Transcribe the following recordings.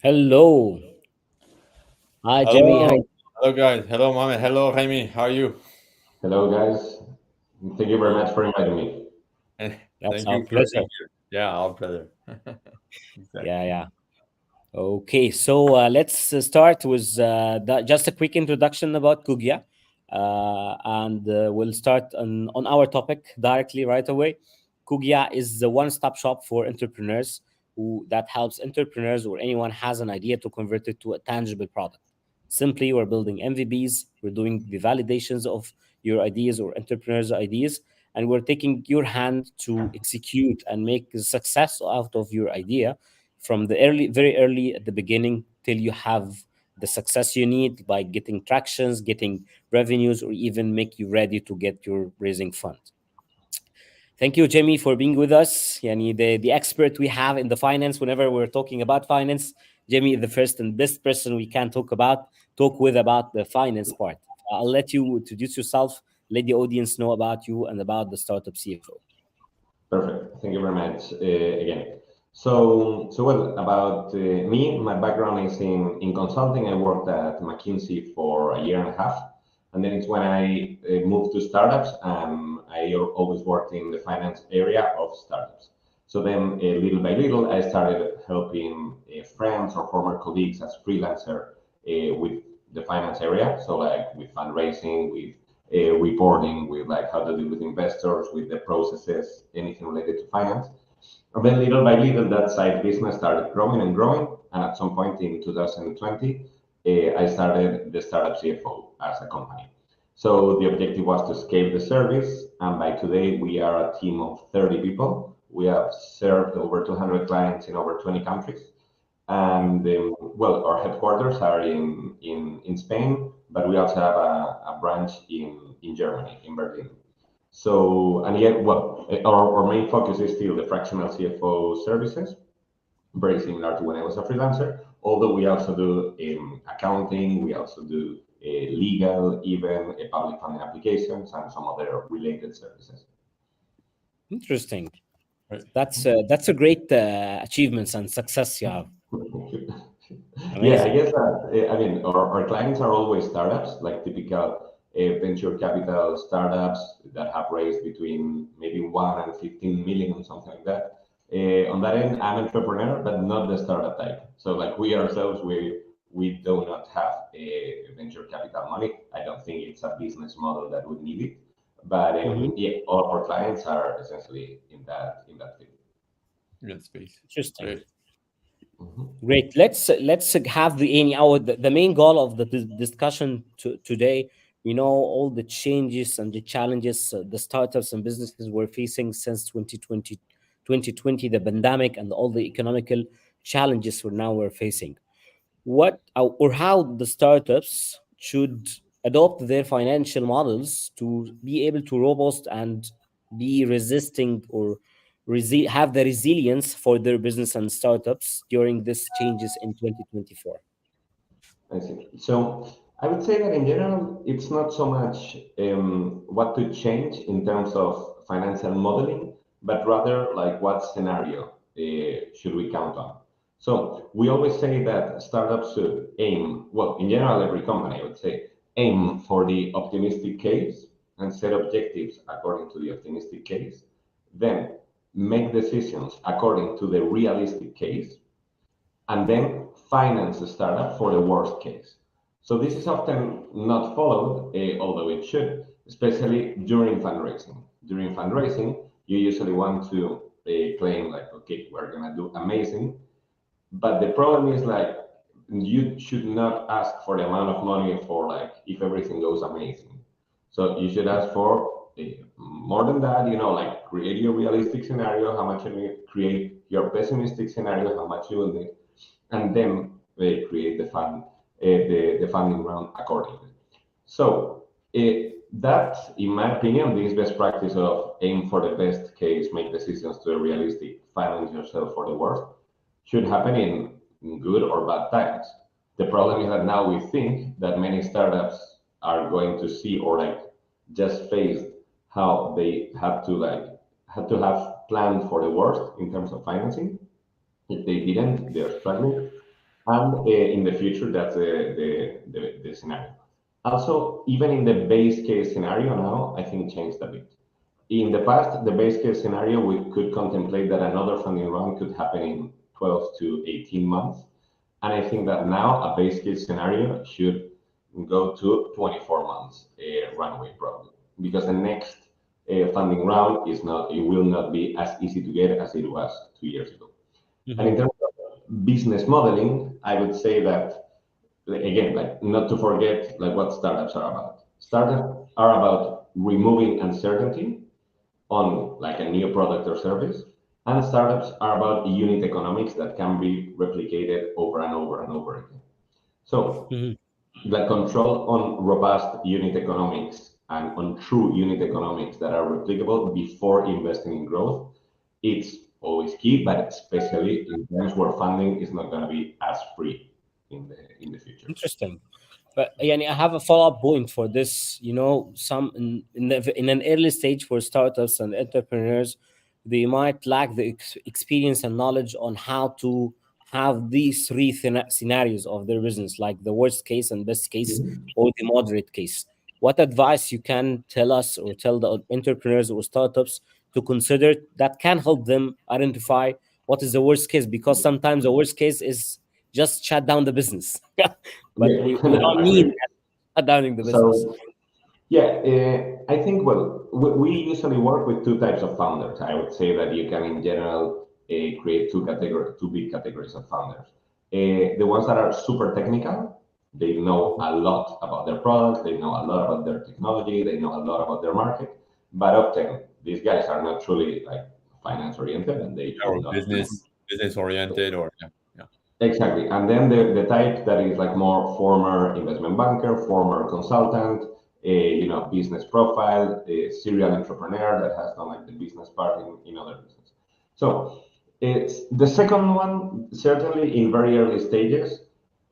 Hello. Hi, Jimmy. Hello, Hi. hello guys. Hello, Mohammed. Hello, Jaime. How are you? Hello, guys. Thank you very Hey, much for inviting me. and That's thank our you for being pleasure. here. Yeah, our brother. Yeah, Exactly. yeah. Okay, so let's start with just a quick introduction about Kugia. And we'll start on our topic directly right away. Kugia is the one-stop shop for entrepreneurs that helps entrepreneurs or anyone has an idea to convert it to a tangible product. Simply, we're building MVPs, we're doing the validations of your ideas or entrepreneurs' ideas, and we're taking your hand to execute and make a success out of your idea from the very early at the beginning till you have the success you need by getting tractions, getting revenues, or even make you ready to get your raising fund. Thank you, Jamie, for being with us. Yani the expert we have in the finance. Whenever we're talking about finance, Jamie is the first and best person we can talk with about the finance part. I'll let you introduce yourself, let the audience know about you and about the startup CFO. Perfect. Thank you very much again. So about me, my background is in consulting. I worked at McKinsey for a year and a half, and then it's when I moved to startups. I always worked in the finance area of startups. So then, little by little, I started helping friends or former colleagues as freelancer with the finance area. So like with fundraising, with reporting, with like how to deal with investors, with the processes, anything related to finance. And then little by little, that side business started growing and growing. And at some point in 2020, I started the Startup CFO as a company. So the objective was to scale the service. And by today, we are a team of 30 people. We have served over 200 clients in over 20 countries. And well, our headquarters are in Spain, but we also have a branch in Germany, in Berlin. So, and yet, well, our main focus is still the fractional CFO services, very similar to when I was a freelancer. Although we also do accounting, we also do legal, even public funding applications, and some other related services. Interesting. Right. That's a great achievements and success you have. Yeah, I Amazing. guess that, I mean, our clients are always startups, like typical venture capital startups that have raised between maybe 1 and 15 million, something like that. On that end, I'm entrepreneur, but not the startup type. So like we ourselves, we do not have a venture capital money. I don't think it's a business model that would need it. But Mhm. yeah, all of our clients are essentially in that field. Good space. Interesting. Great. Mhm. Great. Let's have the main goal of the discussion today. We know all the changes and the challenges the startups and businesses were facing since 2020, the pandemic, and all the economical challenges we're facing. What or how the startups should adopt their financial models to be able to robust and be resisting or have the resilience for their business and startups during these changes in 2024. I see. So I would say that in general, it's not so much what to change in terms of financial modeling, but rather like what scenario should we count on. So we always say that startups should aim, well, in general, every company, I would say, aim for the optimistic case and set objectives according to the optimistic case, then make decisions according to the realistic case, and then finance the startup for the worst case. So this is often not followed, although it should, especially during fundraising. During fundraising, you usually want to claim like, okay, we're gonna do amazing, but the problem is like you should not ask for the amount of money for like if everything goes amazing. So you should ask for more than that. Like create your realistic scenario, how much you need, create your pessimistic scenario, how much you will need, and then create the funding round accordingly. So that, in my opinion, this best practice of aim for the best case, make decisions to a realistic, finance yourself for the worst, should happen in good or bad times. The problem is that now we think that many startups are going to see or like just faced how they had to have planned for the worst in terms of financing. If they didn't, they're struggling. And in the future, that's the scenario. Also, even in the base case scenario now, I think changed a bit. In the past, the base case scenario, we could contemplate that another funding round could happen in 12 to 18 months. And I think that now a base case scenario should go to 24 months runway probably, because the next funding round it will not be as easy to get as it was 2 years ago. And in terms of business modeling, I would say that again, like not to forget like what startups are about. Startups are about removing uncertainty on like a new product or service, and startups are about unit economics that can be replicated over and over and over again. So the control on robust unit economics and on true unit economics that are replicable before investing in growth, it's always key, but especially in times where funding is not going to be as free in the future. Interesting. But I have a follow-up point for this. Some in an early stage for startups and entrepreneurs, they might lack the experience and knowledge on how to have these three scenarios of their business, like the worst case and best case, or the moderate case. What advice you can tell us or tell the entrepreneurs or startups to consider that can help them identify what is the worst case? Because sometimes the worst case is just shut down the business. But Yeah, we no, don't I need agree. shut downing the business. So yeah, I think, well, we usually work with two types of founders. I would say that you can, in general, create two big categories of founders. The ones that are super technical, they know a lot about their products, they know a lot about their technology, they know a lot about their market, but often these guys are not truly like finance oriented, and they Or will not. business oriented, or yeah. Exactly. And then the type that is like more former investment banker, former consultant, business profile, a serial entrepreneur that has done like the business part in other business. So it's the second one, certainly in very early stages,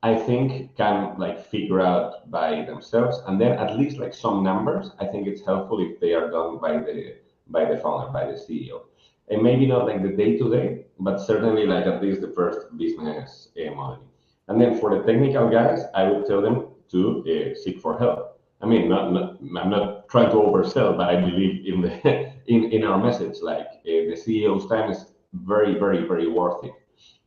I think can like figure out by themselves. And then at least like some numbers, I think it's helpful if they are done by the founder, by the CEO, and maybe not like the day to day, but certainly like at least the first business model. And then for the technical guys, I would tell them to seek for help. I mean, I'm not trying to oversell, but I believe in the in our message. Like the CEO's time is very, very, very worth it.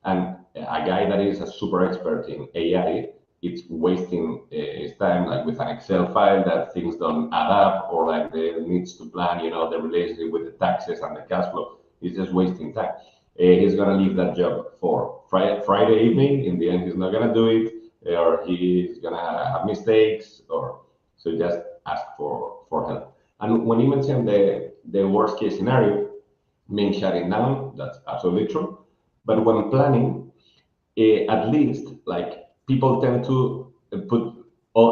And a guy that is a super expert in AI, it's wasting his time like with an Excel file that things don't add up, or like the needs to plan, the relationship with the taxes and the cash flow. He's just wasting time. He's gonna leave that job for Friday evening. In the end, he's not gonna do it, or he's gonna have mistakes, or so just ask for help. And when you mentioned the worst case scenario, being shutting down, that's absolutely true. But when planning, at least like people tend to put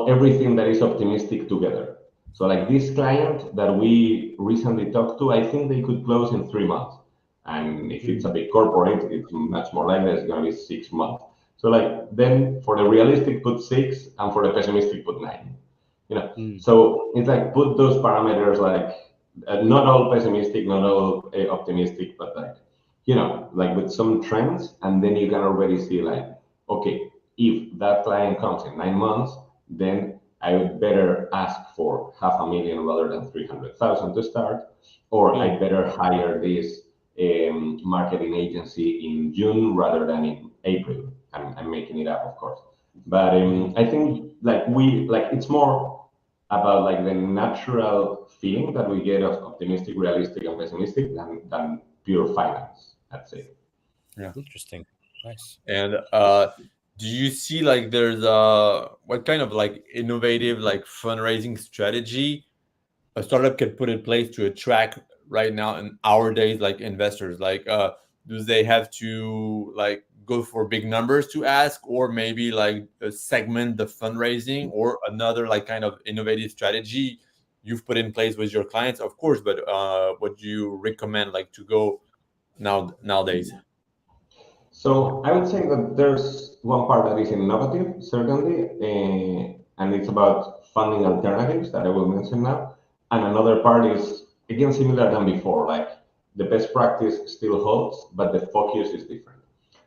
everything that is optimistic together. So like this client that we recently talked to, I think they could close in 3 months. And if it's a big corporate, it's much more likely it's going to be 6 months. So like then for the realistic, put six, and for the pessimistic, put nine. So it's like put those parameters like not all pessimistic, not all optimistic, but like with some trends, and then you can already see like, okay, if that client comes in 9 months, then I would better ask for 500,000 rather than 300,000 to start, or I better hire this marketing agency in June rather than in April. I'm making it up, of course, but I think like it's more about like the natural feeling that we get of optimistic, realistic, and pessimistic than pure finance, I'd say. Yeah. Interesting. Nice. And do you see like there's what kind of like innovative like fundraising strategy a startup can put in place to attract right now in our days like investors? Like do they have to like go for big numbers to ask, or maybe like segment the fundraising, or another like kind of innovative strategy you've put in place with your clients, of course, but what do you recommend like to go nowadays? So I would say that there's one part that is innovative, certainly, and it's about funding alternatives that I will mention now. And another part is, again, similar than before, like the best practice still holds, but the focus is different.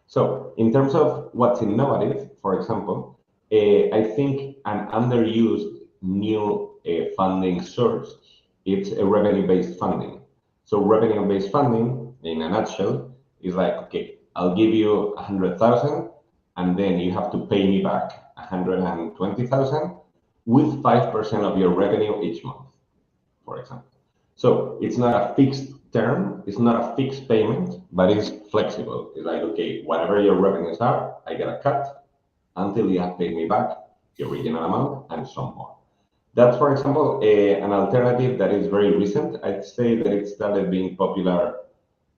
So in terms of what's innovative, for example, I think an underused new funding source, it's a revenue-based funding. So revenue-based funding, in a nutshell, is like, okay, I'll give you 100,000, and then you have to pay me back 120,000 with 5% of your revenue each month, for example. So it's not a fixed term, it's not a fixed payment, but it's flexible. It's like, okay, whatever your revenues are, I get a cut until you have paid me back the original amount and some more. That's, for example, an alternative that is very recent. I'd say that it started being popular.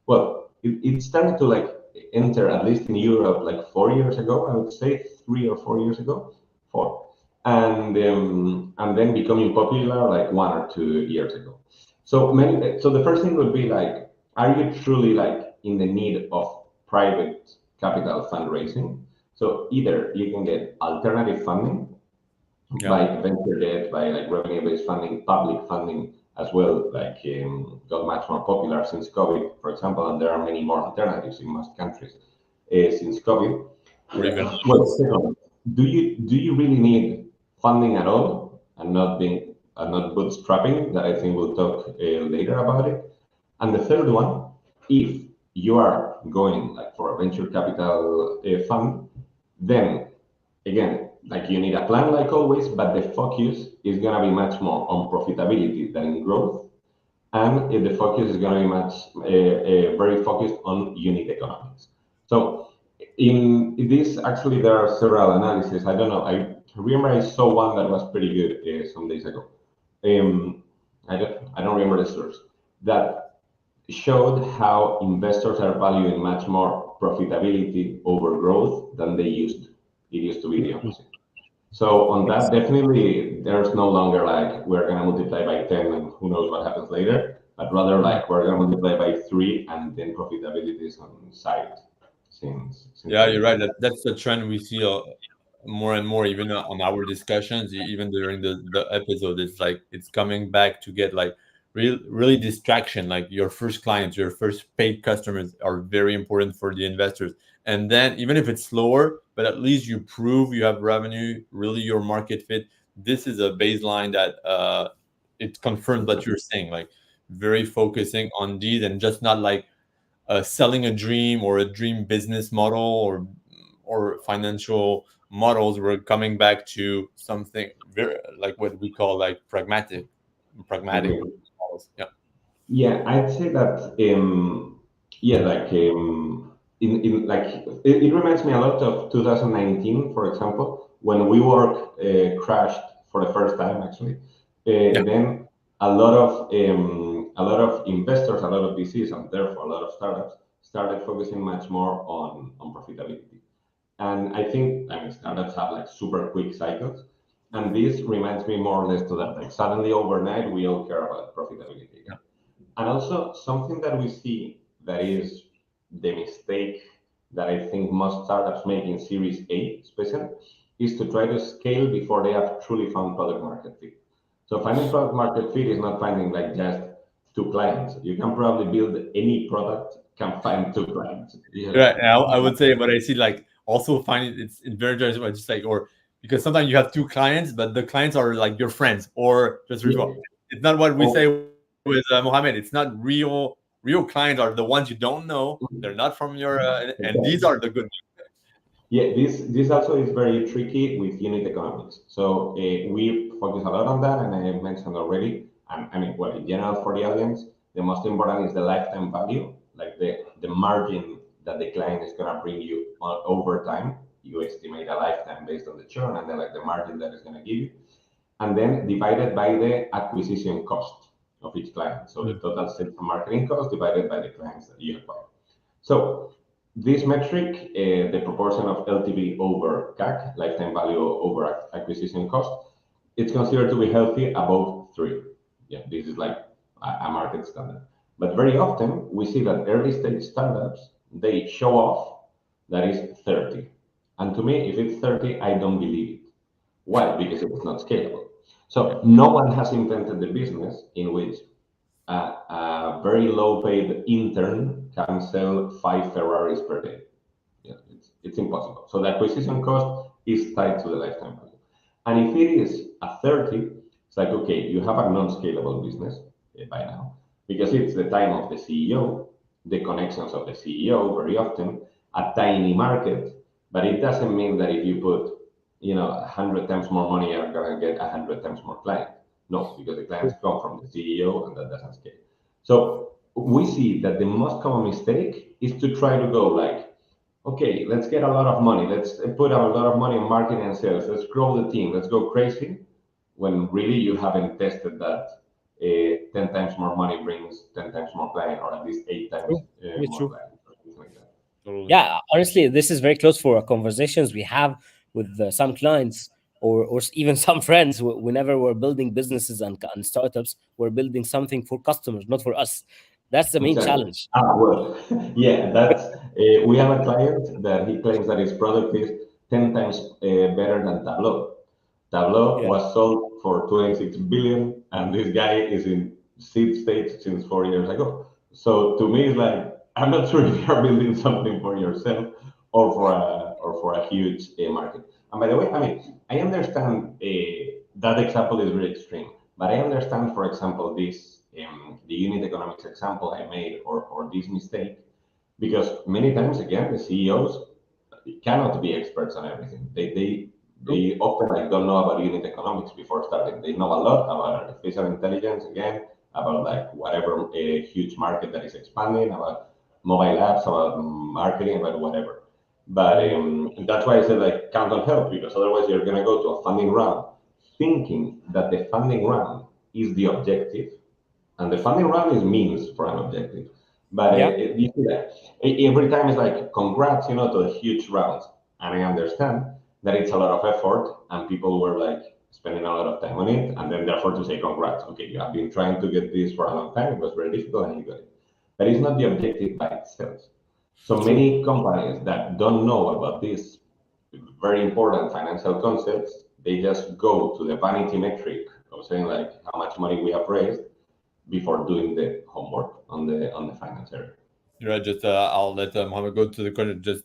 Well, it started to like enter, at least in Europe, like 4 years ago. I would say 3 or 4 years ago, four, and then becoming popular like 1 or 2 years ago. So many. So the first thing would be like, are you truly like in the need of private capital fundraising? So either you can get alternative funding Yeah. by venture debt, by like revenue-based funding, public funding as well, like got much more popular since COVID, for example, and there are many more alternatives in most countries since COVID. Or even Well, second, do you really need funding at all and not bootstrapping? That I think we'll talk later about it. And the third one, if you are going like for a venture capital fund, then again, like you need a plan like always, but the focus is going to be much more on profitability than in growth. And the focus is going to be much very focused on unit economics. So in this, actually, there are several analyses. I don't know. I remember I saw one that was pretty good some days ago. I don't remember the source that showed how investors are valuing much more profitability over growth than they used to. It used to be the opposite. So on that, definitely there's no longer like we're gonna multiply by 10 and who knows what happens later, but rather like we're gonna multiply by 3 and then profitability is on site since Yeah, you're right. That's the trend we see more and more, even on our discussions, even during the episode. It's like it's coming back to get like really distraction. Like your first clients, your first paid customers are very important for the investors. And then even if it's slower, but at least you prove you have revenue, really your market fit. This is a baseline that it confirms what you're saying. Like very focusing on these and just not like selling a dream or a dream business model or financial models. We're coming back to something very like what we call like pragmatic Okay. models. Yeah. Yeah, I'd say that yeah, like in like it reminds me a lot of 2019, for example, when WeWork crashed for the first time actually. Yeah. Then a lot of investors, a lot of VCs, and therefore a lot of startups started focusing much more on profitability. And I think, I mean, startups have like super quick cycles. And this reminds me more or less to that. Like suddenly overnight, we all care about profitability again. And also something that we see that is the mistake that I think most startups make in Series A, especially, is to try to scale before they have truly found product market fit. So finding product market fit is not finding like just two clients. You can probably build any product, can find two clients. Yeah. Right. Now I would say, but I see like also finding it's very interesting. Just like or because sometimes you have two clients, but the clients are like your friends or just Yeah. referral. It's not what we Oh, say with Mohammed. It's not real clients are the ones you don't know. They're not from your and these are the good yeah, this also is very tricky with unit economics. So we focus a lot on that, and I mentioned already. I mean, well, in general for the audience, the most important is the lifetime value, like the margin that the client is gonna bring you over time. You estimate a lifetime based on the churn, and then like the margin that is gonna give you, and then divided by the acquisition cost of each client. So the one. total sales and marketing cost divided by the clients that you acquire. So this metric, the proportion of LTV over CAC, lifetime value over acquisition cost, it's considered to be healthy above 3. Yeah, this is like a market standard. But very often we see that early stage startups, they show off that is 30. And to me, if it's 30, I don't believe it. Why? Because it's not scalable. Yeah. So no one has invented the business in which a very low paid intern can sell 5 Ferraris per day. Yeah, it's impossible. So the acquisition cost is tied to the lifetime value. And if it is a 30, it's like, okay, you have a non-scalable business by now because it's the time of the CEO, the connections of the CEO very often, a tiny market, but it doesn't mean that if you put, 100 times more money, you're going to get 100 times more clients. No, because the clients come from the CEO and that doesn't scale. So we see that the most common mistake is to try to go like, okay, let's get a lot of money. Let's put a lot of money in marketing and sales. Let's grow the team. Let's go crazy. When really you haven't tested that 10 times more money brings 10 times more client, or at least 8 times True. Very more true. client, or something like that. Totally. Yeah, honestly, this is very close for conversations we have with some clients or even some friends. Whenever we're building businesses and startups, we're building something for customers, not for us. That's the main Exactly. challenge. Well, yeah, that's we have a client that he claims that his product is 10 times better than Tableau. Tableau Yeah. was sold for 26 billion, and this guy is in seed stage since 4 years ago. So to me, it's like I'm not sure if you're building something for yourself or for a huge market. And by the way, I mean I understand that example is very extreme, but I understand, for example, this the unit economics example I made, or this mistake, because many times again the CEOs cannot be experts on everything. True. They often like don't know about unit economics before starting. They know a lot about artificial intelligence again, about like whatever a huge market that is expanding, about mobile apps, about marketing, about whatever. But Mm. that's why I said like count on help, because otherwise you're gonna go to a funding round thinking that the funding round is the objective, and the funding round is means for an objective. But Yeah. you see that every time it's like congrats, to the huge rounds, and I understand that it's a lot of effort, and people were like spending a lot of time on it, and then therefore to say congrats. Okay, you have been trying to get this for a long time. It was very difficult, and you got it. But it's not the objective by itself. So True. many companies that don't know about these very important financial concepts, they just go to the vanity metric of saying like how much money we have raised before doing the homework on the finance area. Yeah, just I'll let Mohammed go to the question. Just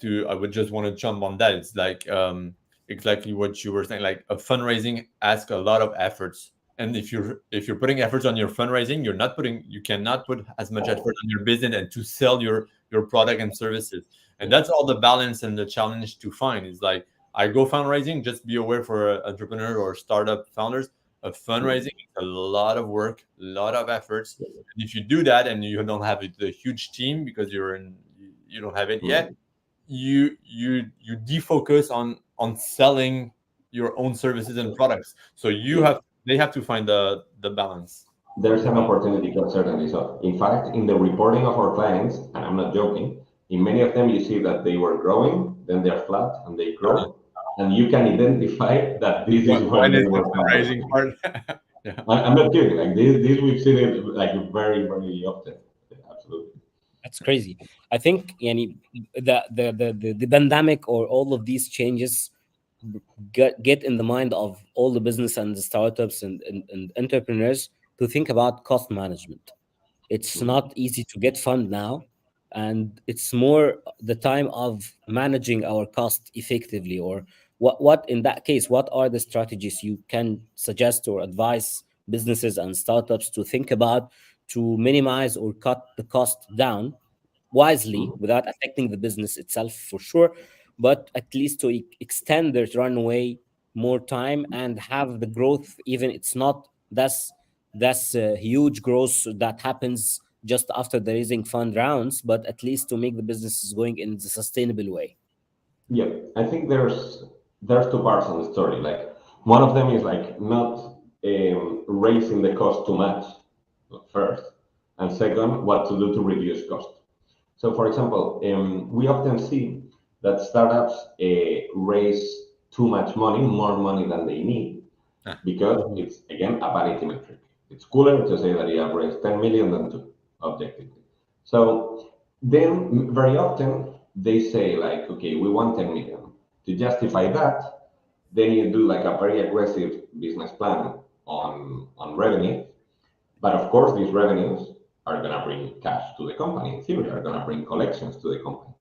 to I would just want to jump on that. It's like exactly what you were saying. Like a fundraising asks a lot of efforts, and if you're putting efforts on your fundraising, you cannot put as much effort on your business and to sell your product and services. And that's all the balance and the challenge to find. Is like I go fundraising. Just be aware for entrepreneur or startup founders. A fundraising is a lot of work, a lot of efforts. And if you do that and you don't have a huge team because you don't have it yet, Mm. you defocus on selling your own services and products. So Yeah, they have to find the balance. there's an opportunity cost certainly. So in fact, in the reporting of our clients, and I'm not joking, in many of them you see that they were growing, then they're flat, and they Uh-huh. grow, and you can identify that this is when When they is the were fundraising fundraising. part? Yeah. I'm not kidding. Like this we've seen it like very, very often. Yeah, absolutely. That's crazy. I think yani, the pandemic or all of these changes get in the mind of all the business and the startups and entrepreneurs to think about cost management. It's Mhm. not easy to get fund now, and it's more the time of managing our cost effectively. Or what in that case, what are the strategies you can suggest or advise businesses and startups to think about to minimize or cut the cost down wisely Mhm. without affecting the business itself for sure, but at least to extend their runway more time and have the growth, even it's not that's huge growth that happens just after the raising fund rounds, but at least to make the businesses going in the sustainable way. Yeah, I think there's two parts on the story. Like one of them is like not raising the cost too much first, and second, what to do to reduce cost. So, for example, we often see that startups raise too much money, more money than they need, Ah, because Mhm. it's again a vanity metric. It's cooler to say that you have raised 10 million than to objectively. So then very often they say like, okay, we want 10 million. To justify that, then you do like a very aggressive business plan on revenue. But of course, these revenues are going to bring cash to the company. In theory, are going to bring collections to the company.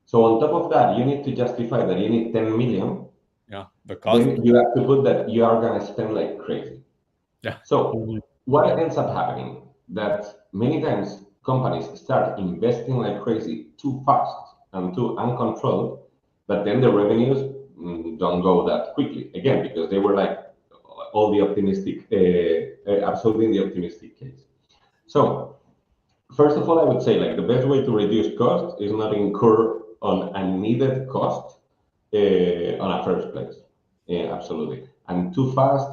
So on top of that, you need to justify that you need 10 million. Yeah, the cost. Then you have to put that you are going to spend like crazy. Yeah. So what ends up happening that many times companies start investing like crazy too fast and too uncontrolled, but then the revenues don't go that quickly again because they were like all the optimistic, absolutely the optimistic case. So first of all, I would say like the best way to reduce cost is not incur on unneeded cost on a first place. Yeah, absolutely. And too fast.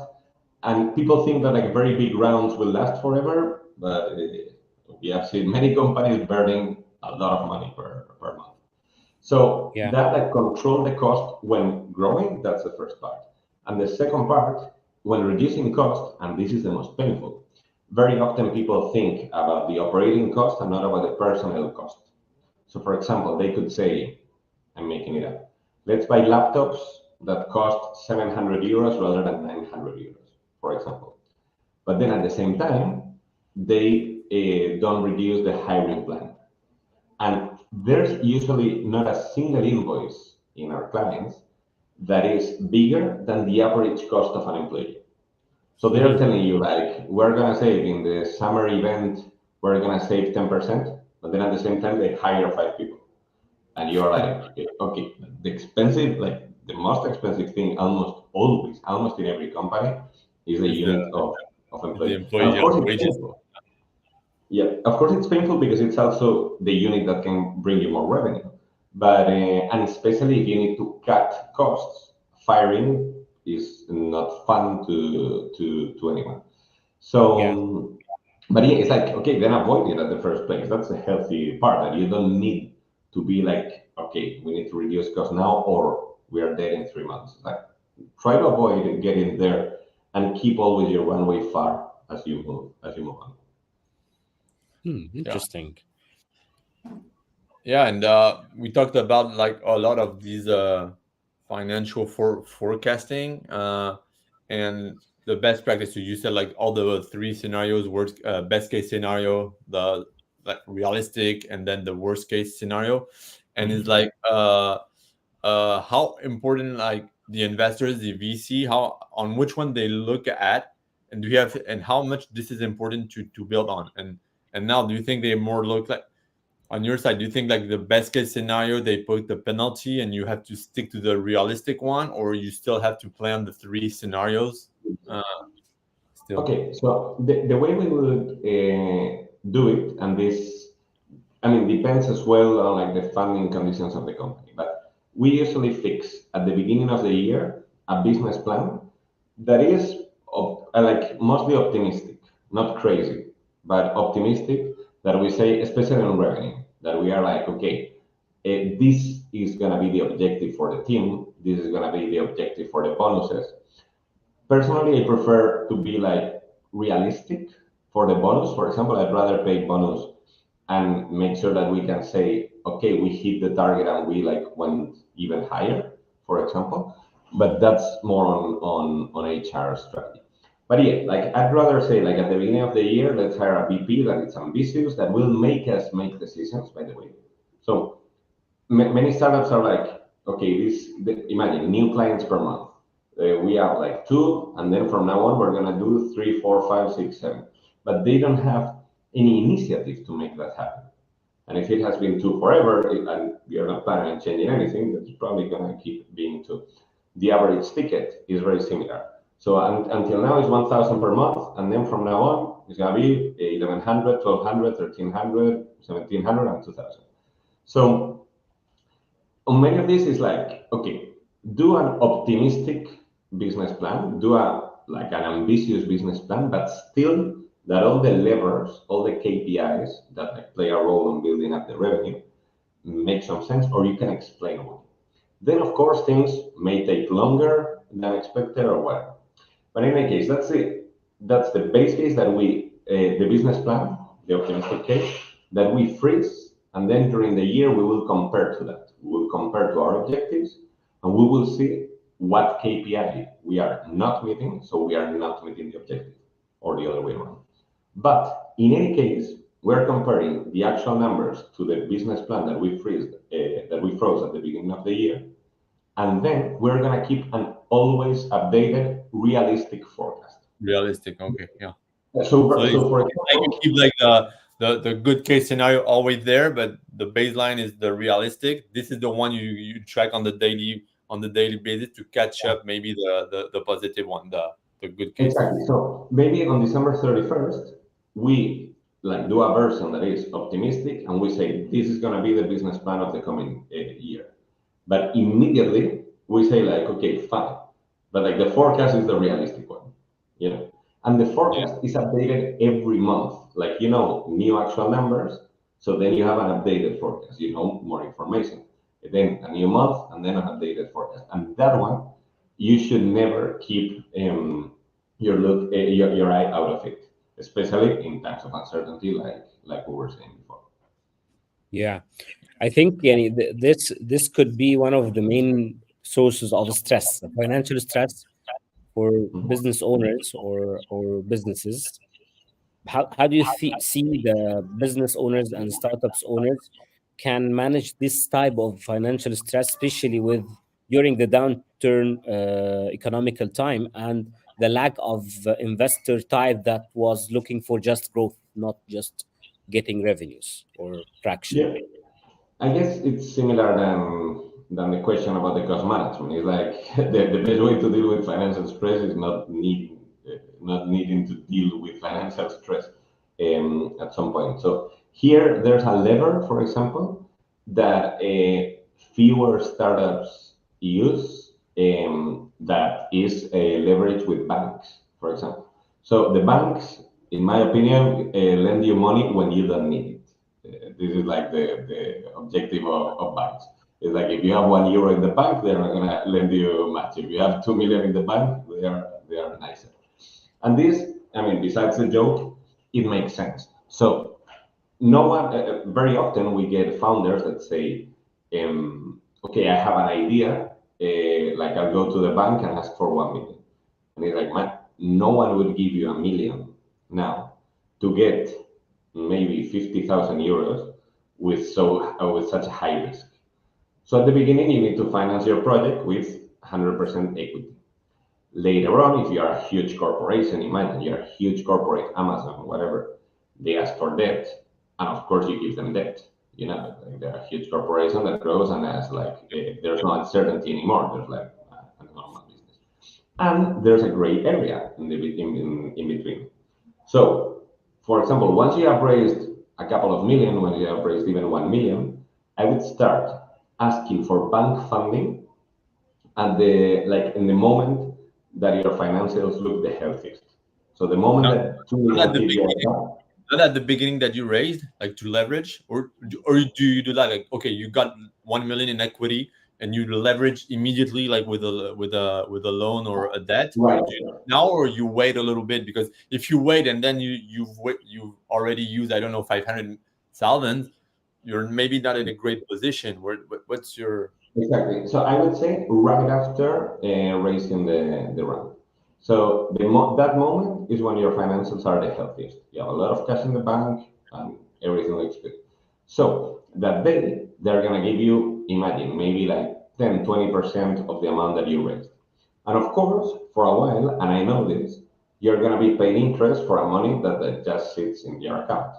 And people think that like very big rounds will last forever, but we have seen many companies burning a lot of money per month. So Yeah. that like control the cost when growing, that's the first part. And the second part, when reducing cost, and this is the most painful, very often people think about the operating cost and not about the personnel cost. So for example, they could say, I'm making it up, let's buy laptops that cost 700 euros rather than 900 euros, for example. But then at the same time, they don't reduce the hiring plan. And there's usually not a single invoice in our clients that is bigger than the average cost of an employee. So they're telling you like, we're gonna save in the summer event, we're gonna save 10%, but then at the same time they hire 5 people. And you're like, okay, the expensive, like the most expensive thing almost always, almost in every company is the Is the unit of is the employee. And employee of course it's wages. painful. Yeah, of course it's painful because it's also the unit that can bring you more revenue. But and especially if you need to cut costs, firing is not fun to anyone. So, Yeah. but yeah, it's like okay, then avoid it at the first place. That's the healthy part. That you don't need to be like, okay, we need to reduce costs now, or we are dead in 3 months. Like, try to avoid getting there, and keep always your runway far as you move on. Yeah. Interesting. Yeah, and we talked about like a lot of these financial forecasting and the best practice. So you said like all the three scenarios: worst, best case scenario, the like realistic, and then the worst case scenario. And it's Mhm. like how important like the investors, the VC, how on which one they look at, and do you have and how much this is important to build on. And now, do you think they more look like on your side, do you think like the best case scenario they put the penalty and you have to stick to the realistic one, or you still have to plan the three scenarios? Uh, Still, Okay, so the way we would do it, and this, I mean, depends as well on like the funding conditions of the company. But we usually fix at the beginning of the year a business plan that is like mostly optimistic, not crazy, but optimistic. That we say, especially on revenue, that we are like, okay, this is gonna be the objective for the team. This is gonna be the objective for the bonuses. Personally, I prefer to be like realistic for the bonus. For example, I'd rather pay bonus and make sure that we can say, okay, we hit the target and we like went even higher, for example. But that's more on HR strategy. But yeah, like I'd rather say like at the beginning of the year, let's hire a VP that is ambitious, that will make us make decisions, by the way. So many startups are like, okay, imagine new clients per month. We have like two, and then from now on, we're going to do three, four, five, six, seven. But they don't have any initiative to make that happen. And if it has been two forever, and you're not planning on changing anything, that's probably going to keep being two. The average ticket is very similar. So until now, it's 1,000 per month. And then from now on, it's going to be 1,100, 1,200, 1,300, 1,700, and 2,000. So on many of these is like, okay, do an optimistic business plan, do a like an ambitious business plan, but still that all the levers, all the KPIs that like play a role in building up the revenue make some sense, or you can explain why. Then of course things may take longer than expected or whatever. But in any case, that's it. That's the base case that the business plan, the optimistic case, that we freeze, and then during the year we will compare to that. We will compare to our objectives, and we will see what KPI we are not meeting, so we are not meeting the objective, or the other way around. But in any case, we're comparing the actual numbers to the business plan that we froze at the beginning of the year, and then we're gonna keep an always updated, realistic forecast. Realistic. Okay. Yeah. So, So it's for like you example, keep like the good case scenario always there, but the baseline is the realistic. This is the one you track on the daily basis to catch up maybe the positive one, the good case. exactly. So maybe on December 31st, we like do a version that is optimistic, and we say this is gonna be the business plan of the coming year. But immediately we say like, okay, fine, but like the forecast is the realistic one, you know. And the Yeah. forecast is updated every month, like new actual numbers. So then you have an updated forecast, more information. Then a new month, and then an updated forecast. And that one, you should never keep your eye out of it, especially in times of uncertainty, like we were saying before. Yeah, I think yani, this could be one of the main sources of stress, financial stress for Mhm. business owners or businesses. How do you see the business owners and startups owners can manage this type of financial stress, especially with during the downturn economical time and the lack of investor type that was looking for just growth, not just getting revenues or traction? Yeah. I guess it's similar than the question about the cost management. It's like the best way to deal with financial stress is not needing to deal with financial stress at some point. So here there's a lever, for example, that fewer startups use that is a leverage with banks, for example. So the banks, in my opinion, lend you money when you don't need it. This is like the objective of banks. It's like if you have €1 in the bank, they're not gonna lend you much. If you have 2 million in the bank, they are nicer. And this, I mean, besides the joke, it makes sense. So no one, very often we get founders that say, okay, I have an idea, like I'll go to the bank and ask for 1 million. And it's like, man, no one would give you 1 million now to get maybe 50,000 euros with such a high risk. So at the beginning, you need to finance your project with 100% equity. Later on, if you are a huge corporation, imagine you're a huge corporate, Amazon, whatever, they ask for debt, and of course you give them debt. Like they're a huge corporation that grows and has like there's no uncertainty anymore. There's like a normal business, and there's a gray area in between. So, for example, once you have raised a couple of million, when you have raised even 1 million, I would start asking for bank funding at the like in the moment that your financials look the healthiest. So the moment Not, that two not million at the hit your beginning. account, Not at the beginning that you raised, like to leverage, or do you do that like okay, you got 1 million in equity and you leverage immediately like with a loan or a debt? right? Do you do it now or you wait a little bit? Because if you wait and then you've already used I don't know 500,000, you're maybe not in a great position. What's your Exactly. So I would say right after raising the round. So that moment is when your financials are the healthiest. You have a lot of cash in the bank and everything looks good. So that day, they're going to give you, imagine, maybe like 10, 20% of the amount that you raised. And of course, for a while, and I know this, you're going to be paying interest for a money that just sits in your account.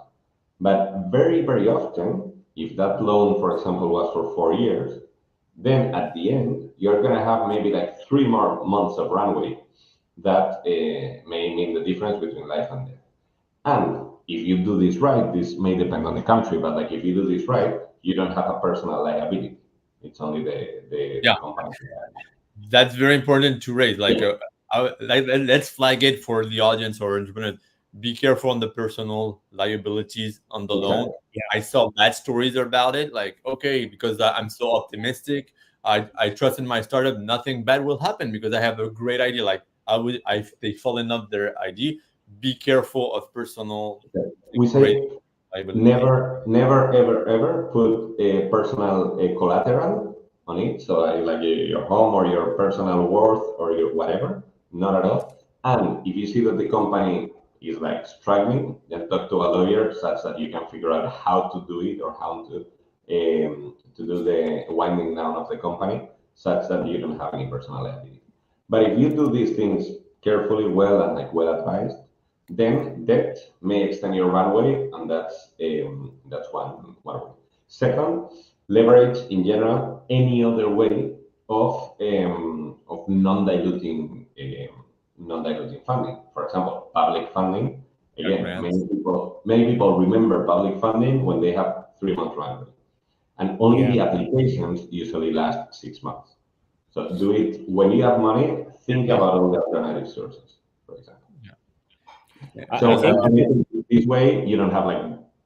But very, very often, if that loan, for example, was for 4 years, then at the end, you're going to have maybe like 3 more months of runway that may mean the difference between life and death. And if you do this right, this may depend on the country, but like if you do this right, you don't have a personal liability. It's only the yeah? company. That's very important to raise. Like, let's flag it for the audience or entrepreneurs. Be careful on the personal liabilities on the loan. Exactly. I saw bad stories about it. Like, okay, because I'm so optimistic, I trust in my startup, nothing bad will happen because I have a great idea. Like, they fall in love their idea. Be careful of personal We great say liability. never, never, ever, ever put a personal collateral on it. So like your home or your personal worth or your whatever, not at all. And if you see that the company is like struggling, then talk to a lawyer such that you can figure out how to do it or how to do the winding down of the company such that you don't have any personal liability. But if you do these things carefully, well, and like well advised, then debt may extend your runway, and that's one way. Second, leverage in general any other way of non-diluting funding. For example, public funding. Yeah, Again, grants. many people remember public funding when they have 3 month runway, and only Yeah. the applications usually last 6 months. So do it when you have money. Think Yeah. about all the alternative sources, for example. I As So a, think this way you don't have like,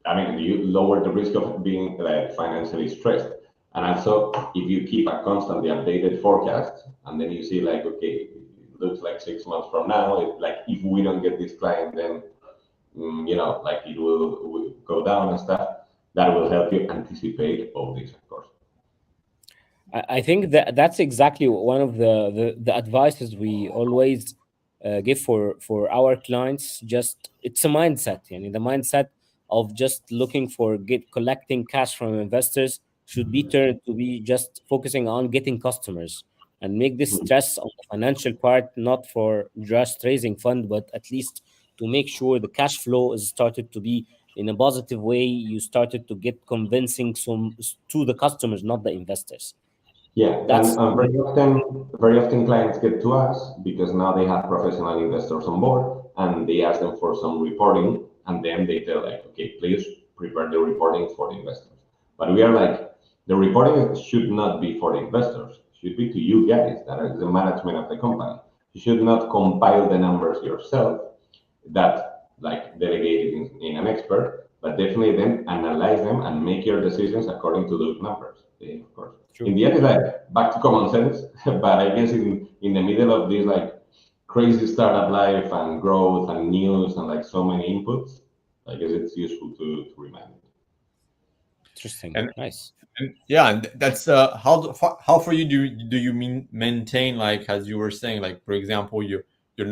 I mean, you lower the risk of being like financially stressed. And also, if you keep a constantly updated forecast, and then you see like, okay, it looks like 6 months from now, like if we don't get this client, then like it will go down and stuff. That will help you anticipate all this, of course. I think that that's exactly one of the advices we always give for our clients. Just it's a mindset, the mindset of just looking for collecting cash from investors should be turned to be just focusing on getting customers and make this Mhm. stress on the financial part not for just raising fund, but at least to make sure the cash flow is started to be in a positive way. You started to get convincing some to the customers, not the investors. Yeah, That's and very often clients get to us because now they have professional investors on board, and they ask them for some reporting, and then they tell like, okay, please prepare the reporting for the investors. But we are like, the reporting should not be for the investors, it should be to you guys that are the management of the company. You should not compile the numbers yourself, that like delegated in an expert, but definitely then analyze them and make your decisions according to those numbers. Of course, in true. the end, it's like back to common sense. But I guess in the middle of this like crazy startup life and growth and news and like so many inputs, I guess it's useful to remind it. Interesting. and Nice. And yeah, and that's how for you do you mean maintain, like as you were saying, like for example, you're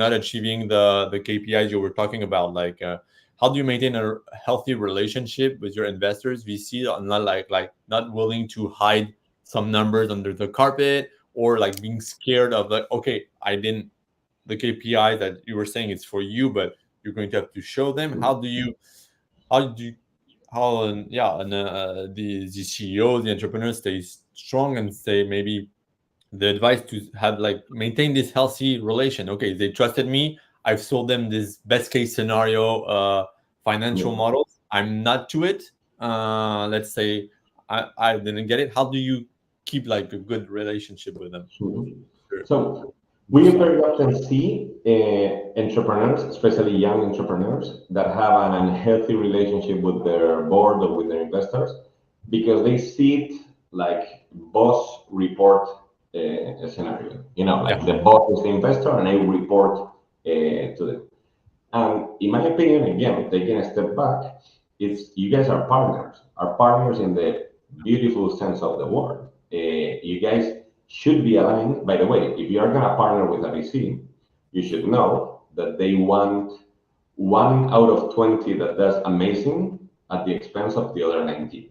not achieving the KPIs you were talking about, like how do you maintain a healthy relationship with your investors, VC, and not like not willing to hide some numbers under the carpet, or like being scared of like, okay, I didn't, the KPI that you were saying it's for you, but you're going to have to show them. How do you how yeah, and the CEO, the entrepreneur stays strong and say maybe the advice to have like maintain this healthy relation. Okay, they trusted me. I've sold them this best case scenario financial Yeah. models. I'm not to it. Let's say I didn't get it. How do you keep like a good relationship with them? Mhm. Sure. So we very often see entrepreneurs, especially young entrepreneurs, that have an unhealthy relationship with their board or with their investors because they see it like boss report a scenario. Yeah. Like the boss is the investor and I report to them. And in my opinion, again, taking a step back, it's you guys are partners in the beautiful sense of the word. You guys should be aligned. By the way, if you are going to partner with a VC, you should know that they want 1 out of 20 that does amazing at the expense of the other 19.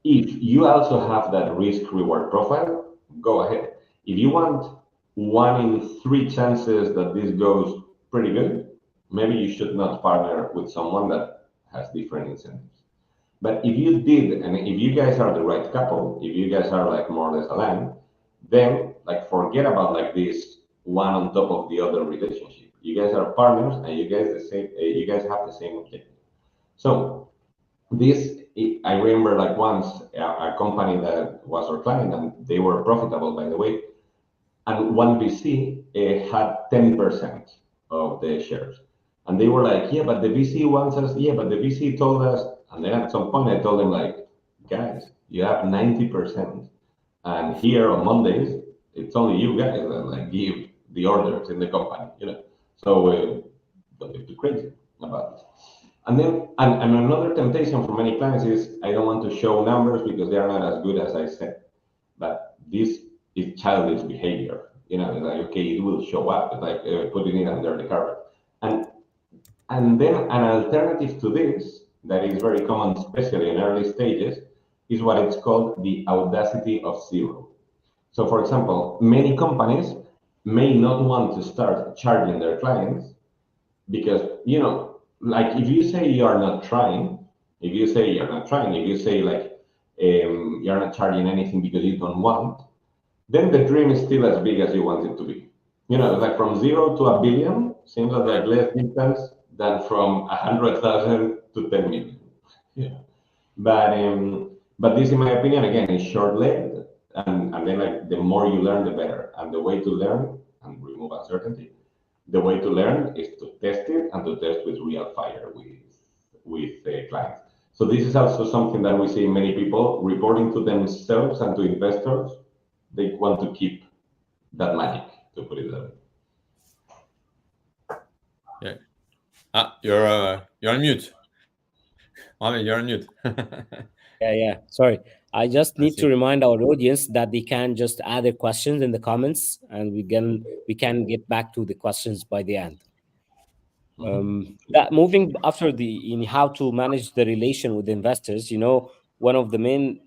If you also have that risk reward profile, go ahead. If you want 1 in 3 chances that this goes pretty good, maybe you should not partner with someone that has different incentives. But if you did, and if you guys are the right couple, if you guys are like more or less aligned, then like forget about like this one on top of the other relationship. You guys are partners, and you guys the same. You guys have the same objective. So this, I remember like once a company that was our client, and they were profitable, by the way, and one VC had 10% of the shares. And they were like, yeah, but the VC wants us, yeah, but the VC told us. And then at some point I told them, like, guys, you have 90%. And here on Mondays, it's only you guys that like give the orders in the company. So don't be too crazy about it. And then, and another temptation for many clients is I don't want to show numbers because they are not as good as I said. But this is childish behavior. It's like, okay, it will show up. It's like putting it under the carpet. And And then an alternative to this, that is very common, especially in early stages, is what it's called the audacity of zero. So, for example, many companies may not want to start charging their clients because, like if you say you are not trying, if you say you're not trying, if you say like you're not charging anything because you don't want, then the dream is still as big as you want it to be. Like from 0 to 1 billion seems like Right. less distance than from 100,000 to 10 million. Yeah. But this, in my opinion, again, is short-lived, and then like the more you learn, the better. And the way to learn and remove uncertainty, the way to learn is to test it and to test with real fire with clients. So this is also something that we see many people reporting to themselves and to investors. They want to keep that magic, to put it that way. Yeah. You're on mute. Mohammed, you're on mute. Yeah. Sorry. I just I need to see. remind our audience that they can just add their questions in the comments, and we can get back to the questions by the end. Mhm. That moving after in how to manage the relation with investors, one of the main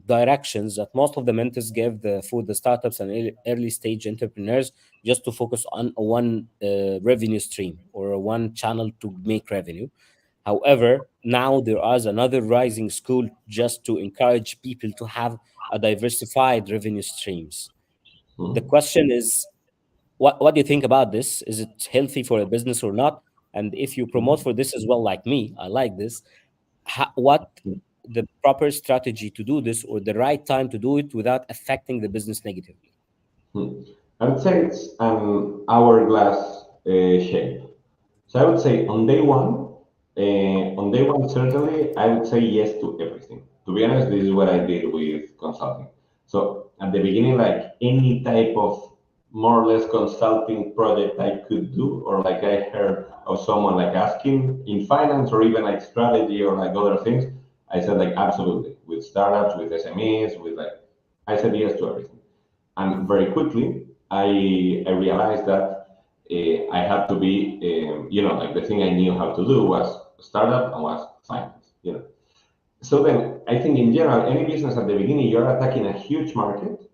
directions that most of the mentors give for the startups and early stage entrepreneurs, just to focus on one revenue stream or one channel to make revenue. However, now there is another rising school just to encourage people to have a diversified revenue streams. The Mhm. question is, what do you think about this? Is it healthy for a business or not? And if you promote for this as well, like me, I like this. What the proper strategy to do this, or the right time to do it without affecting the business negatively? Mhm. I would say it's an hourglass shape. So I would say on day one, certainly, I would say yes to everything. To be honest, this is what I did with consulting. So at the beginning, like any type of more or less consulting project I could do, or like I heard of someone like asking in finance or even like strategy or like other things, I said like absolutely with startups, with SMEs, with like I said yes to everything. And very quickly, I realized that I had to be, like the thing I knew how to do was startup and was finance. So then I think in general, any business at the beginning, you're attacking a huge market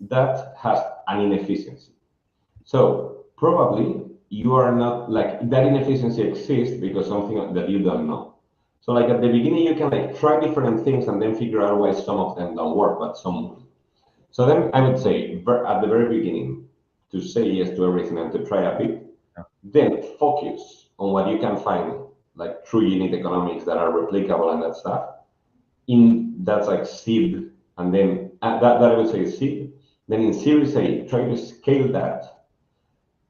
that has an inefficiency. So probably you are not like that inefficiency exists because something that you don't know. So like at the beginning, you can like try different things and then figure out why some of them don't work, but some will. So then I would say at the very beginning to say yes to everything and to try a bit, then focus on what you can find like true unit economics that are replicable and that stuff. In that's like seed, and then that I would say is seed. Then in Series A, try to scale that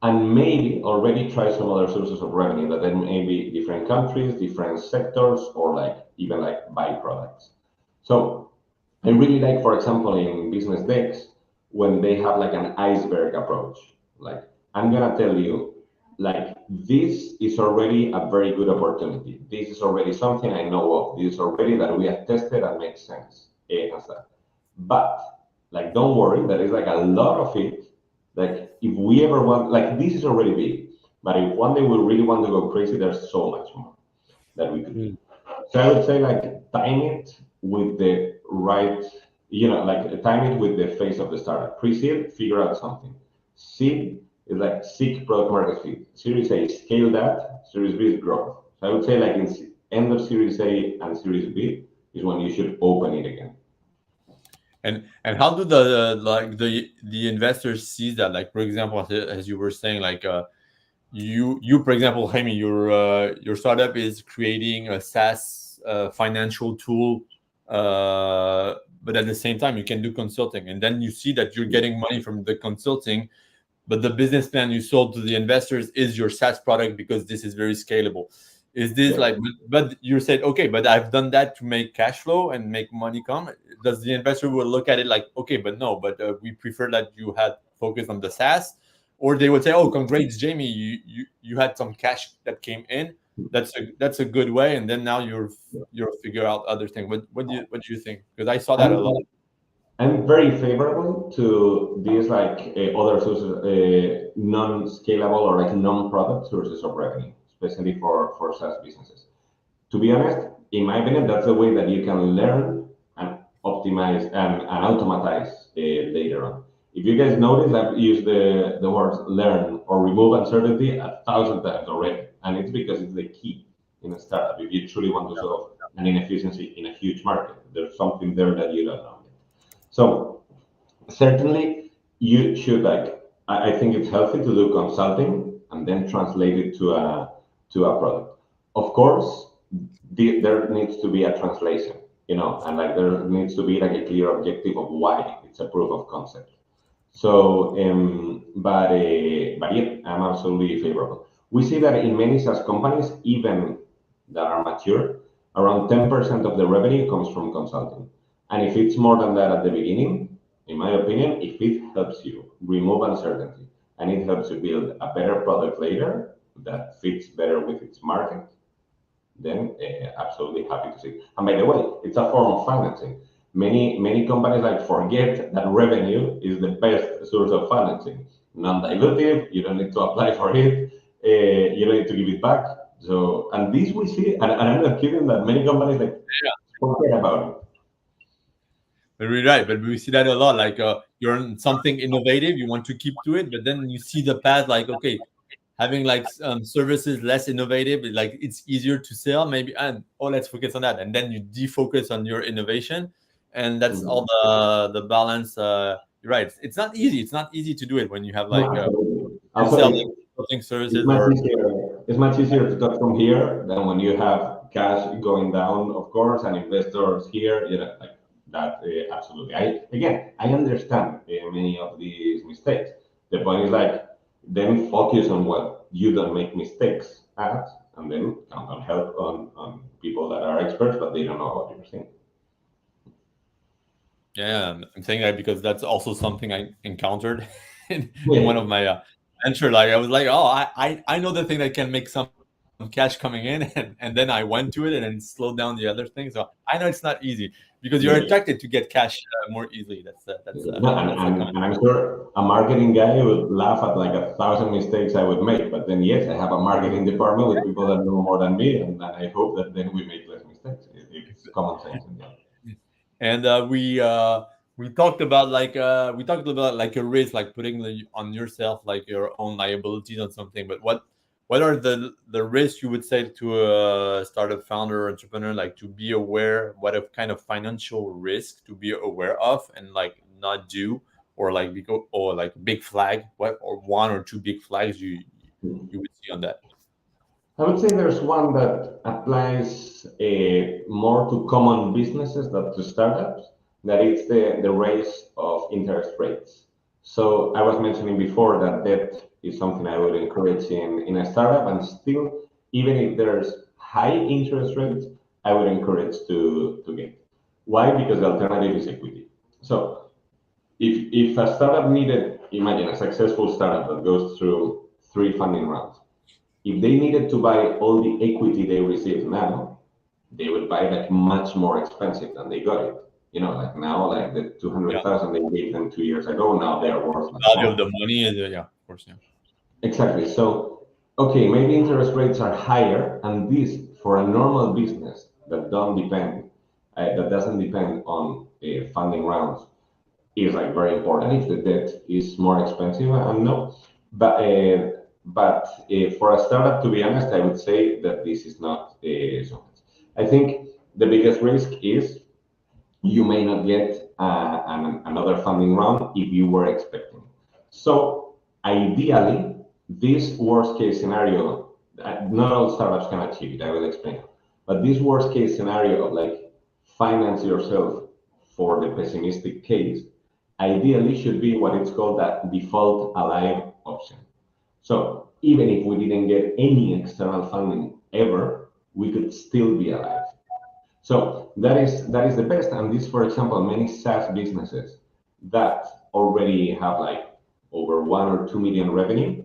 and maybe already try some other sources of revenue that then may be different countries, different sectors, or like even like byproducts. So I really like, for example, in business decks, when they have like an iceberg approach. Like, I'm gonna tell you, like, this is already a very good opportunity. This is already something I know of. This is already that we have tested and makes sense. And stuff. But, like, don't worry, there is like a lot of it. Like, if we ever want, like, this is already big. But if one day we really want to go crazy, there's so much more that we could do. Mm. So I would say like time it with the right, like time it with the face of the startup. Pre-seed, figure out something. Seed is like seek product market fit. Series A, scale that. Series B is growth. So I would say like in end of Series A and Series B is when you should open it again. And how do the investors see that? Like for example, as you were saying, like you for example, Jaime, your startup is creating a SaaS financial tool, but at the same time you can do consulting, and then you see that you're getting money from the consulting, but the business plan you sold to the investors is your SaaS product because this is very scalable. Is this Yeah. like, but you said, okay, but I've done that to make cash flow and make money come. Does the investor will look at it like, okay, but no, but we prefer that you had focused on the SaaS, or they would say, oh, congrats, Jamie, you had some cash that came in. That's a good way, and then now you're figure out other things. What do you think? Because I saw I that a would lot. I'm very favorable to these like other sources, non-scalable or like non-product sources of revenue, especially for SaaS businesses. To be honest, in my opinion, that's the way that you can learn and optimize and automatize later on. If you guys notice, I've used the words learn or remove uncertainty 1,000 times already. And it's because it's the key in a startup. If you truly want to solve an inefficiency in a huge market, there's something there that you don't know. So certainly you should like, I think it's healthy to do consulting and then translate it to a product. Of course, there needs to be a translation, and like there needs to be like a clear objective of why it's a proof of concept. So, but yeah, I'm absolutely favorable. We see that in many SaaS companies, even that are mature, around 10% of the revenue comes from consulting. And if it's more than that at the beginning, in my opinion, if it helps you remove uncertainty and it helps you build a better product later that fits better with its market, then absolutely happy to see. And by the way, it's a form of financing. Many companies like forget that revenue is the best source of financing. Non-dilutive, you don't need to apply for it, you don't need to give it back. So, and this we see, and I'm not kidding, that many companies like forget about it. Very right, but we see that a lot. Like you're on something innovative, you want to keep to it, but then you see the path. Like okay, having like services less innovative, like it's easier to sell maybe, and let's focus on that, and then you defocus on your innovation, and that's all the balance. You're right. It's not easy. It's not easy to do it when you have No, like absolutely. you're Also, selling something it's services much or easier. It's much easier to talk from here than when you have cash going down, of course, and investors here. Like that. Absolutely. I understand many of these mistakes. The point is like then focus on what you don't make mistakes at, and then count on help on people that are experts, but they don't know what you're saying. yeah, I'm saying that because that's also something I encountered in one Yeah. of my venture. Like I was like, oh, I know the thing that can make some cash coming in, and then I went to it and then slowed down the other thing. So I know it's not easy because you're Yeah. attracted to get cash more easily. No, and, That's a and, common. and I'm sure a marketing guy would laugh at like 1,000 mistakes I would make. But then, yes, I have a marketing department with people that know more than me, and I hope that then we make less mistakes. It's common sense. And we talked about like we talked about like a risk, like putting on yourself like your own liabilities on something. But what are the risks you would say to a startup founder or entrepreneur, like to be aware, what a kind of financial risk to be aware of and like not do, or like or like big flag, what or one or two big flags you would see on that? I would say there's one that applies more to common businesses than to startups, that it's the raise of interest rates. So I was mentioning before that debt is something I would encourage in a startup, and still, even if there's high interest rates, I would encourage to get. Why? Because the alternative is equity. So if a startup needed, imagine a successful startup that goes through 3 funding rounds, if they needed to buy all the equity they receive now, they would buy like much more expensive than they got it. Like now, like the two Yeah, hundred thousand they gave them 2 years ago, now they are worth much value of more. the money is yeah, of course, yeah. Exactly. So, okay, maybe interest rates are higher, and this for a normal business that doesn't depend on funding rounds is like very important if the debt is more expensive. And no, but for a startup, to be honest, I would say that this is not so much. I think the biggest risk is you may not get another funding round if you were expecting. So ideally, this worst case scenario, not all startups can achieve it. I will explain. But this worst case scenario of like finance yourself for the pessimistic case, ideally should be what it's called that default alive option. So even if we didn't get any external funding ever, we could still be alive. So that is the best. And this, for example, many SaaS businesses that already have like over 1 or 2 million revenue,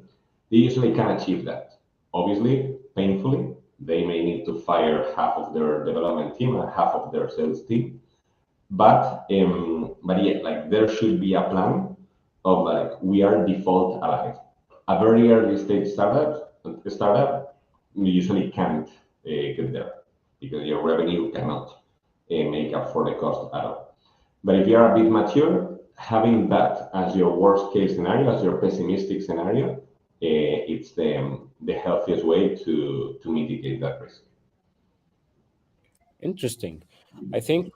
they usually can achieve that. Obviously, painfully, they may need to fire half of their development team and half of their sales team. but yeah, like there should be a plan of like we are default alive. A very early stage startup usually can't get there because your revenue cannot make up for the cost at all. But if you are a bit mature, having that as your worst case scenario, as your pessimistic scenario, it's the healthiest way to mitigate that risk. Interesting. I think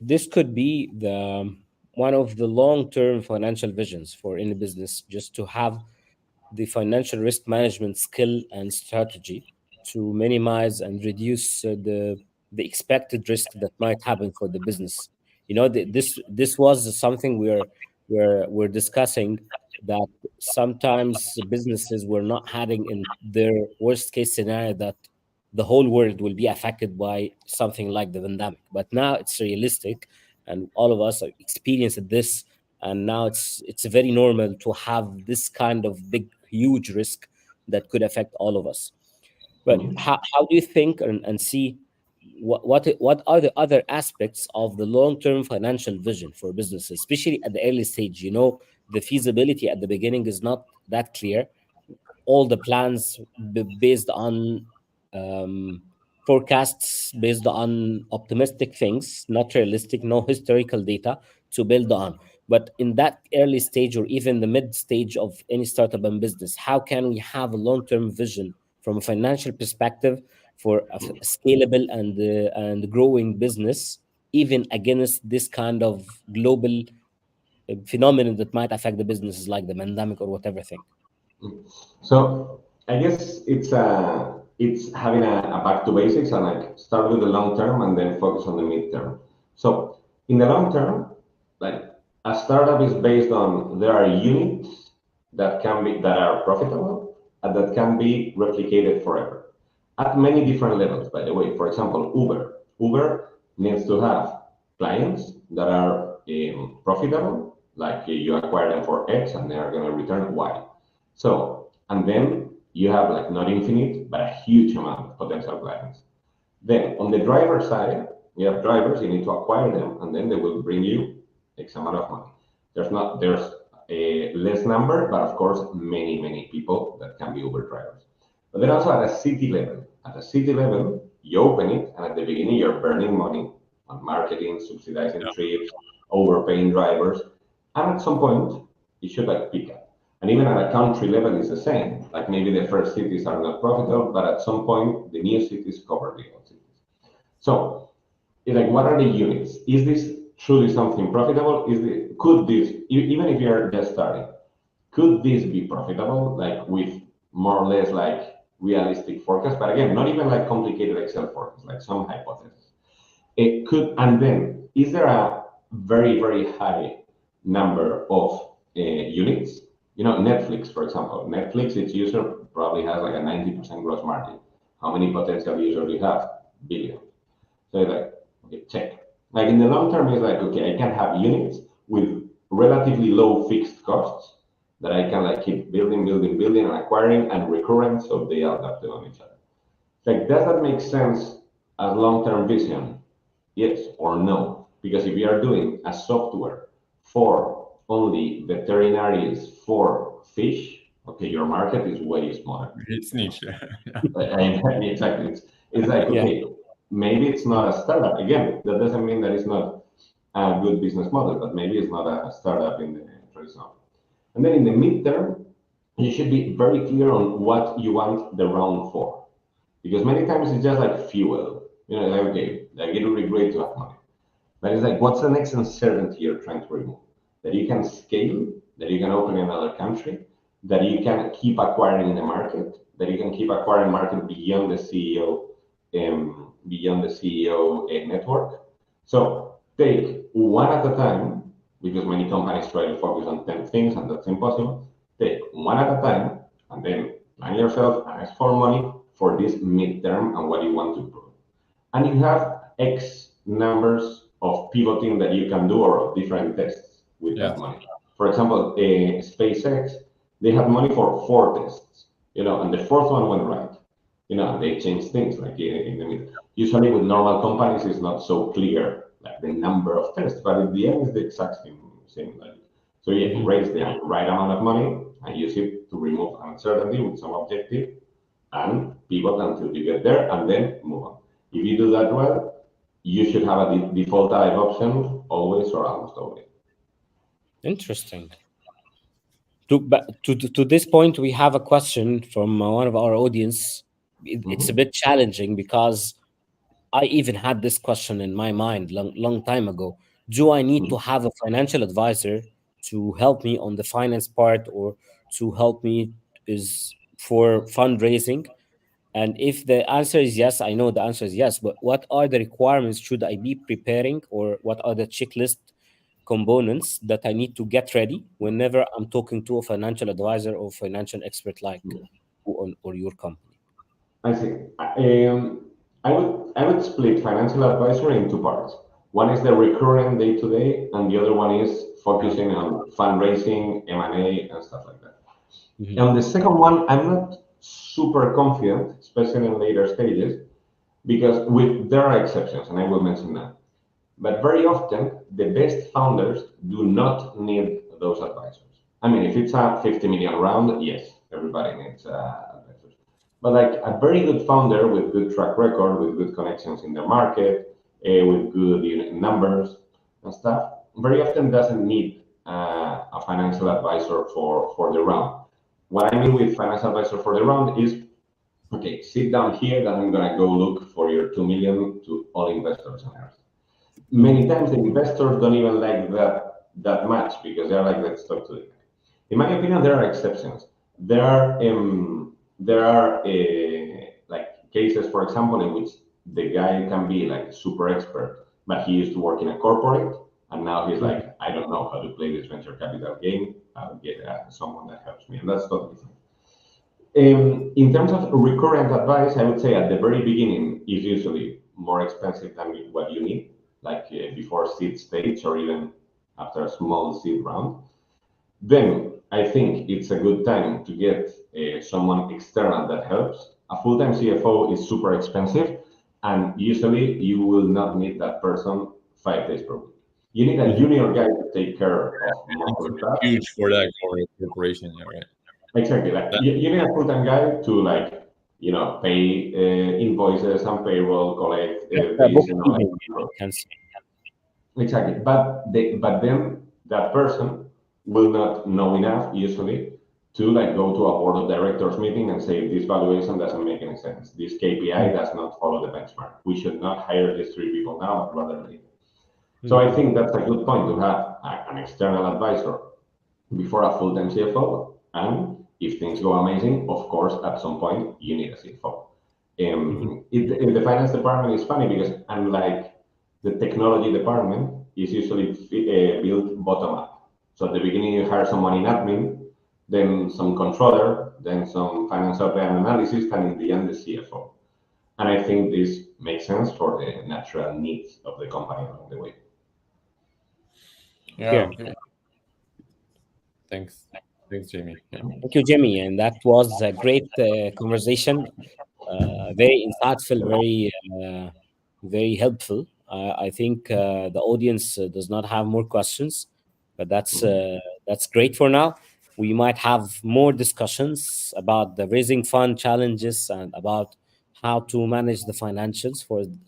this could be the one of the long-term financial visions for any business, just to have the financial risk management skill and strategy to minimize and reduce the expected risk that might happen for the business. You know, this was something we're discussing, that sometimes businesses were not having in their worst case scenario that the whole world will be affected by something like the pandemic. But now it's realistic, and all of us are experiencing this, and now it's very normal to have this kind of big huge risk that could affect all of us. But Mhm. how do you think and see what are the other aspects of the long-term financial vision for businesses, especially at the early stage? You know, the feasibility at the beginning is not that clear. All the plans based on um, forecasts, based on optimistic things, not realistic, no historical data to build on. But in that early stage or even the mid stage of any startup and business, how can we have a long-term vision from a financial perspective for a scalable and growing business, even against this kind of global phenomenon that might affect the businesses like the pandemic or whatever thing? So I guess it's having a back to basics and like start with the long term and then focus on the midterm. So in the long term, like a startup is based on there are units that are profitable and that can be replicated forever at many different levels, by the way. For example, Uber. Uber needs to have clients that are profitable, like you acquire them for X and they are going to return Y. So, and then you have like not infinite, but a huge amount of potential clients. Then on the driver side, you have drivers, you need to acquire them, and then they will bring you X amount of money. There's a less number, but of course, many people that can be Uber drivers. But then also at a city level, you open it, and at the beginning, you're burning money on marketing, subsidizing trips, overpaying drivers, and at some point, it should like pick up. And even at a country level, it's the same. Like maybe the first cities are not profitable, but at some point, the new cities cover the old cities. So, it's like, what are the units? Is this truly something profitable? Could this, even if you're just starting, could this be profitable? Like with more or less like realistic forecast, but again, not even like complicated Excel forecast, like some hypothesis. It could, and then is there a very high number of units? You know, Netflix, for example. Netflix, its user probably has like a 90% gross margin. How many potential users do you have? Billion. So it's like, okay, check. Like in the long term, it's like, okay, I can have units with relatively low fixed costs that I can like keep building, and acquiring and recurrent, so they add up on each other. Like, does that make sense as long-term vision? Yes or no? Because if you are doing a software for only veterinaries for fish, okay, your market is way smaller. It's niche. Exactly. It's like, Yeah. okay, maybe it's not a startup. Again, that doesn't mean that it's not a good business model, but maybe it's not a startup in the traditional. And then in the midterm, you should be very clear on what you want the round for. Because many times it's just like fuel. You know, like, okay, like it would be great to have money. But it's like, what's the next uncertainty you're trying to remove? That you can scale, that you can open in another country, that you can keep acquiring in the market, that you can keep acquiring market beyond the CEO, network. So take one at a time, because many companies try to focus on 10 things, and that's impossible. Take one at a time, and then plan yourself and ask for money for this midterm and what you want to prove. And you have X numbers of pivoting that you can do or of different tests with Yeah. that money. For example, SpaceX, they had money for 4 tests, and the fourth one went right, and they changed things like in the middle. Usually with normal companies, it's not so clear like the number of tests, but at the end, it's the exact same logic. So you Mhm. raise the right amount of money and use it to remove uncertainty with some objective and pivot until you get there and then move on. If you do that well, you should have a default type option always or almost always. Interesting. To this point, we have a question from one of our audience. It's a Mhm. bit challenging because I even had this question in my mind long time ago. Do I need to Mhm. have a financial advisor to help me on the finance part, or to help me is for fundraising? And if the answer is yes, I know the answer is yes. But what are the requirements should I be preparing, or what are the checklist components that I need to get ready whenever I'm talking to a financial advisor or financial expert like or your company? I see. I would split financial advisory in two parts. One is the recurrent day to day, and the other one is Yeah. focusing on fundraising, M&A, and stuff like that. Mhm. On the second one, I'm not super confident, especially in later stages, because there are exceptions, and I will mention that. But very often, the best founders do not need those advisors. I mean, if it's a 50 million round, yes, everybody needs advisors. But like a very good founder with good track record, with good connections in the market, with good numbers and stuff, very often doesn't need a financial advisor for the round. What I mean with financial advisor for the round is, okay, sit down here, that I'm gonna go look for your 2 million to all investors on earth. Many times the investors don't even like that much because they're like, let's talk to the guy. In my opinion, there are exceptions. There are like cases, for example, in which the guy can be like super expert, but he used to work in a corporate, and now he's Mhm. like, I don't know how to play this venture capital game. I'll get someone that helps me, and that's totally fine. In terms of recurrent advice, I would say at the very beginning is usually more expensive than what you need, like before seed stage or even after a small seed round. Then I think it's a good time to get someone external that helps. A full-time CFO is super expensive, and usually you will not need that person 5 days per week. You need a Mhm. junior guy to take care of It most needs of to the be tasks. huge for that for a corporation. Yeah, right. Exactly. Like That, you need a full-time guy to like, pay invoices and payroll, collect Just this, like. bookkeeping, I can say. Exactly. But then that person will not know enough usually to like go to a board of directors meeting and say this valuation doesn't make any sense. This KPI Mhm. does not follow the benchmark. We should not hire these three people now, but rather later. So I Mhm. think that's a good point to have an external advisor before a full-time CFO. And if things go amazing, of course, at some point you need a CFO. Mhm. In the finance department is funny because unlike the technology department, is usually built bottom up. So at the beginning you hire someone in admin, then some controller, then some financial plan analysis, and in the end the CFO. And I think this makes sense for the natural needs of the company along the way. yeah. Here. Okay. Thanks. Thanks, Jamie. Yeah. Thank you, Jimmy. And that was a great conversation. Very insightful, very helpful. I think the audience does not have more questions, but that's great for now. We might have more discussions about the raising fund challenges and about how to manage the financials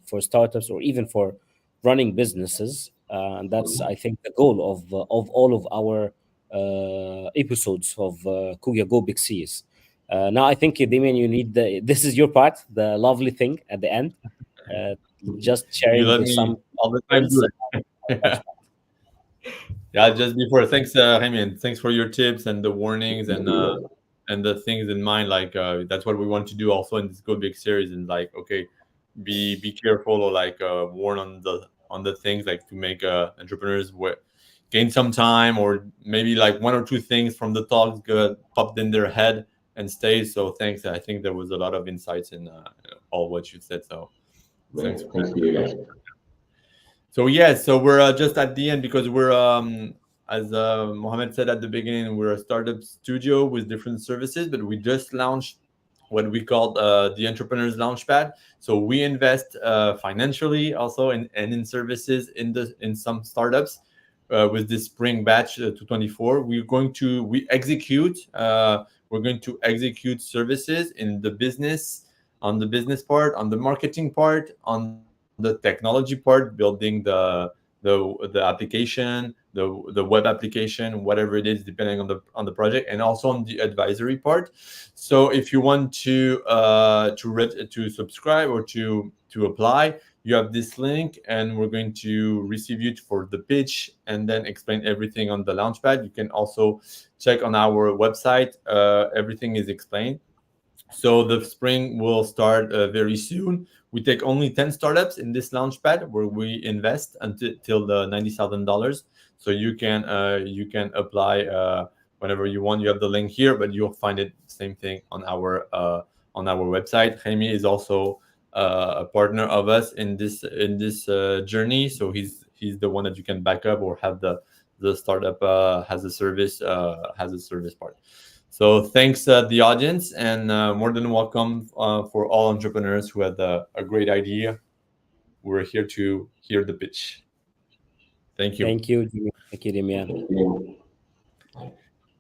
for startups or even for running businesses. And that's, I think, the goal of all of our episodes of Kuya Go Big Seas. Now, I think, Damien, you need this is your part, the lovely thing at the end, uh, just You sharing let me some all the time details do about it. attachment. Yeah, just before, thanks, Jaime, and thanks for your tips and the warnings and the things in mind. Like that's what we want to do also in this Go Big series. And like, okay, be careful or like warn on the things like to make entrepreneurs gain some time or maybe like one or two things from the talks good popped in their head and stay. So thanks. I think there was a lot of insights in all what you said. So thanks Great. for Thanks to you guys. so yeah, so we're just at the end because we're as Mohammed said at the beginning, we're a startup studio with different services, but we just launched what we call the Entrepreneurs Launchpad. So we invest financially also and in services in some startups. With this spring batch 224, we're going to execute services in the business, on the business part, on the marketing part, on the technology part, building the application, the web application, whatever it is, depending on the project, and also on the advisory part. So if you want to subscribe or to apply, you have this link, and we're going to receive you for the pitch and then explain everything on the Launchpad. You can also check on our website. Everything is explained. So the spring will start very soon. We take only 10 startups in this Launchpad, where we invest until the $90,000. So you can apply whenever you want. You have the link here, but you'll find it same thing on our website. Jaime is also a partner of us in this journey. So he's the one that you can back up, or have the startup has a service part. So thanks the audience, and more than welcome for all entrepreneurs who had a great idea. We're here to hear the pitch. Thank you. Thank you, Jimmy. Thank you, Damian. Thank you.